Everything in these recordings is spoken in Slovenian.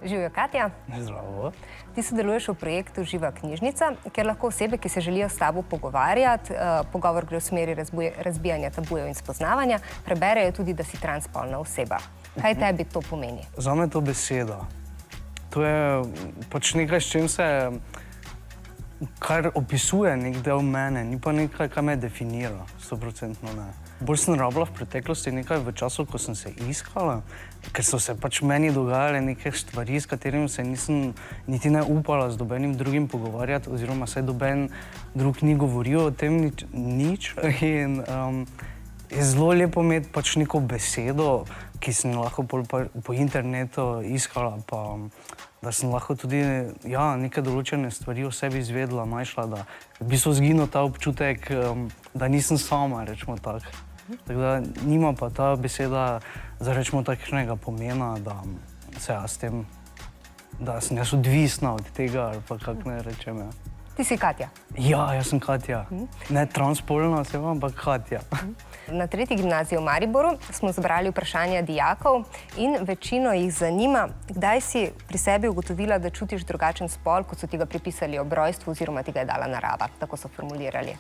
Živijo, Katja. Zdravo. Ti sodeluješ v projektu Živa knjižnica, kjer lahko osebe, ki se želijo s tabo pogovarjati, pogovor gre v smeri razbijanja tabujev in spoznavanja, preberejo tudi, da si transspolna oseba. Kaj tebi to pomeni? Zame je to beseda. To je pač nekaj, s čim se, kar opisuje nek del mene, ni pa nekaj, kar me definira, 100% ne. Bolj sem rabila v preteklosti nekaj v času, ko sem se iskala, ker so se pač meni dogajale neke stvari, s katerimi se nisem niti ne upala z nobenim drugim pogovarjati, oziroma saj noben drug ni govoril o tem nič. In je zelo lepo imeti pač neko besedo, ki sem lahko po internetu iskala, pa da sem lahko tudi neke določene stvari o sebi izvedela, našla, da v bistvu zginil ta občutek, da nisem sama, rečemo tako. Tako da nima pa ta beseda za rečemo takšnega pomena, da se jaz s tem, da sem jaz odvisna od tega, ali pa kako ne rečem. Ti si Katja. Ja, jaz sem Katja. Ne transspolna oseba, ampak Katja. Na 3. gimnaziji v Mariboru smo zbrali vprašanja dijakov in večino jih zanima, kdaj si pri sebi ugotovila, da čutiš drugačen spol, kot so ti ga pripisali ob rojstvu oziroma ti ga je dala narava. Tako so formulirali.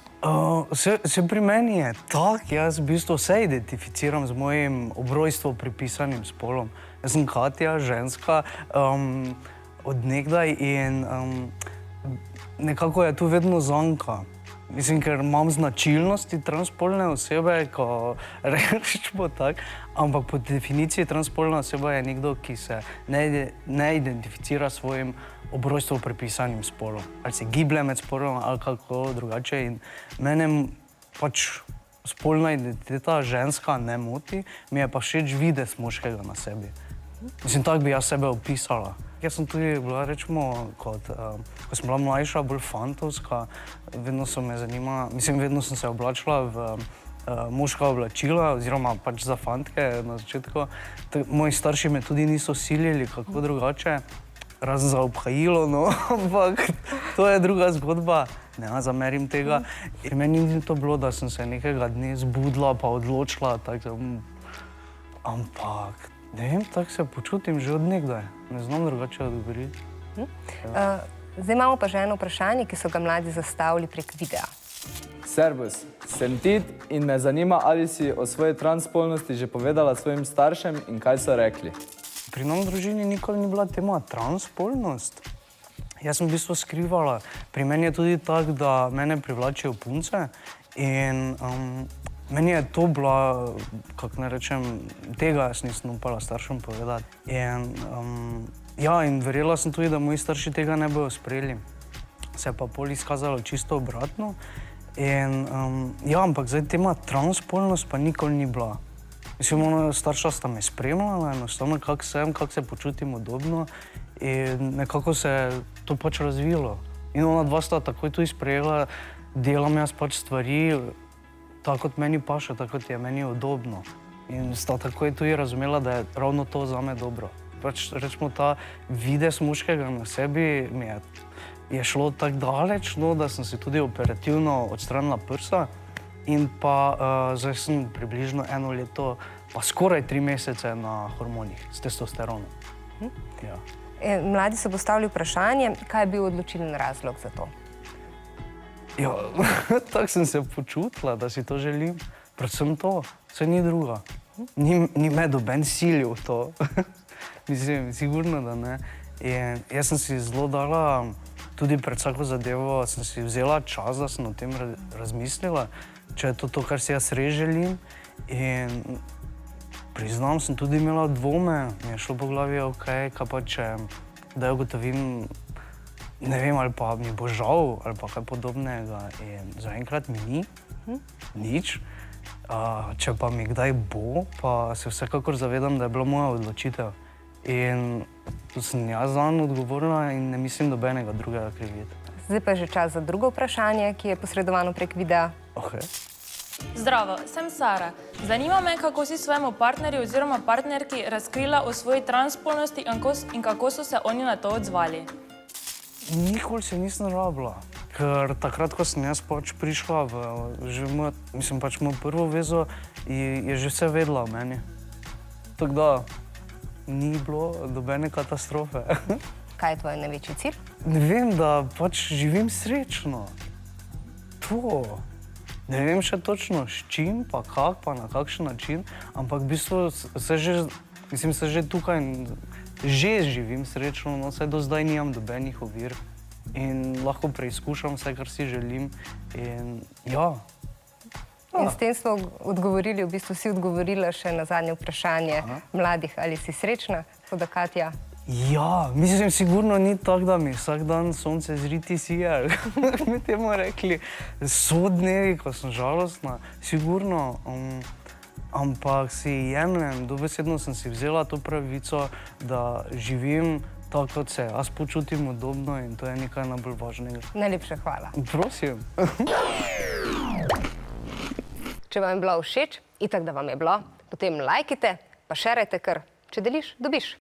Se pri meni je tako, jaz v bistvu se identificiram z mojim ob rojstvu pripisanim spolom. Jaz sem Katja, ženska, od nekdaj in nekako je tu vedno zanka. Mislim, ker imam značilnosti transspolne osebe, ko rečemo tako, ampak po definiciji transspolna oseba je nekdo, ki se ne identificira s svojim ob rojstvu pripisanim spolom. Ali se giblje med spolom ali kako drugače. In mene pač spolna identiteta ženska ne moti, mi je pa všeč videz moškega na sebi. Mislim, tako bi jaz sebe opisala. Jaz sem tudi bila, rečemo, ko sem bila mlajša, bolj fantovska, vedno so me zanimala, mislim, vedno sem se oblačila v moška oblačila, oziroma pač za fantke na začetku. Moji starši me tudi niso silili, kako drugače, razen za obhajilo, no, ampak to je druga zgodba, ne zamerim tega. In meni ni to bilo, da sem se nekega dne zbudila pa odločila, tako, ampak ne vem, tako se počutim že od nekdaj. Ne znam drugače odgovoriti. Zdaj imamo pa že eno vprašanje, ki so ga mladi zastavili prek videa. Servus, sem Tit in me zanima, ali si o svoji transspolnosti že povedala svojim staršem in kaj so rekli. Pri nam v družini nikoli ni bila tema transspolnost. Jaz sem v bistvu skrivala. Pri meni je tudi tako, da mene privlačijo punce in meni je to bila, kako ne rečem, tega jaz nisem upala staršem povedati. In verjela sem tudi, da moji starši tega ne bojo sprejeli. Se je pa pol izkazalo čisto obratno. Ampak zdaj tema transspolnost pa nikoli ni bila. Mislim, starša sta me spremljala, enostavno kako sem, kako se počutim udobno in nekako se je to pač razvilo. In ona dva sta takoj tudi sprejela, delam jaz pač stvari, tako kot meni paše, tako kot je meni udobno. In sta takoj tudi razumela, da je ravno to zame dobro. Pač rečemo, ta videz moškega na sebi mi je šlo tako daleč, da sem si tudi operativno odstranila prsa in pa zdaj sem približno 1 leto, pa skoraj 3 mesece na hormonih s testosteronom. Mladi so postavili vprašanje, kaj je bil odločilen razlog za to? Ja, tako sem se počutila, da si to želim. Predvsem to, saj ni druga. Ni me noben silil v to. Mislim, sigurno, da ne. In jaz sem si zelo dala, tudi pred vsako zadevo, sem si vzela čas, da sem o tem razmislila, če je to, kar si jaz res želim. In priznam, sem tudi imela dvome, mi je šlo po glavi, kaj pa če, da ugotovim, ne vem, ali pa mi bo žal, ali pa kaj podobnega. In zaenkrat mi ni, nič. Če pa mi kdaj bo, pa se vsekakor zavedam, da je bila moja odločitev. In tu sem jaz zanj odgovorila in ne mislim nobenega drugega kriviti. Zdaj pa je že čas za drugo vprašanje, ki je posredovano prek videa. Zdravo, sem Sara. Zanima me, kako si svojemu partnerju oziroma partnerki razkrila o svoji transspolnosti in kako so se oni na to odzvali. Nikoli se nisem rabila, ker takrat, ko sem jaz pač prišla v mojo prvo vezo, je že vse vedela o meni. Tako da ni bilo nobene katastrofe. Kaj je tvoj največji cilj? Ne vem, da pač živim srečno. To. Ne vem še točno s čim, pa kak, pa na kakšen način, ampak v bistvu se že tukaj že živim srečno, no saj do zdaj nimam nobenih ovir in lahko preizkušam vse, kar si želim in ja. In s tem smo odgovorili, v bistvu si odgovorila še na zadnje vprašanje mladih, ali si srečna, tako da Katja. Ja, mislim, sigurno ni tako, da mi vsak dan sonce zriti sije, kako bi temu rekli. So dnevi, ko sem žalostna, sigurno, ampak si jemljem, dobesedno sem si vzela to pravico, da živim tako, kot se jaz počutim udobno in to je nekaj najbolj važnega. Najlepša hvala. Prosim. Če vam je bilo všeč, itak da vam je bilo, potem lajkite, pa šerajte, ker če deliš, dobiš.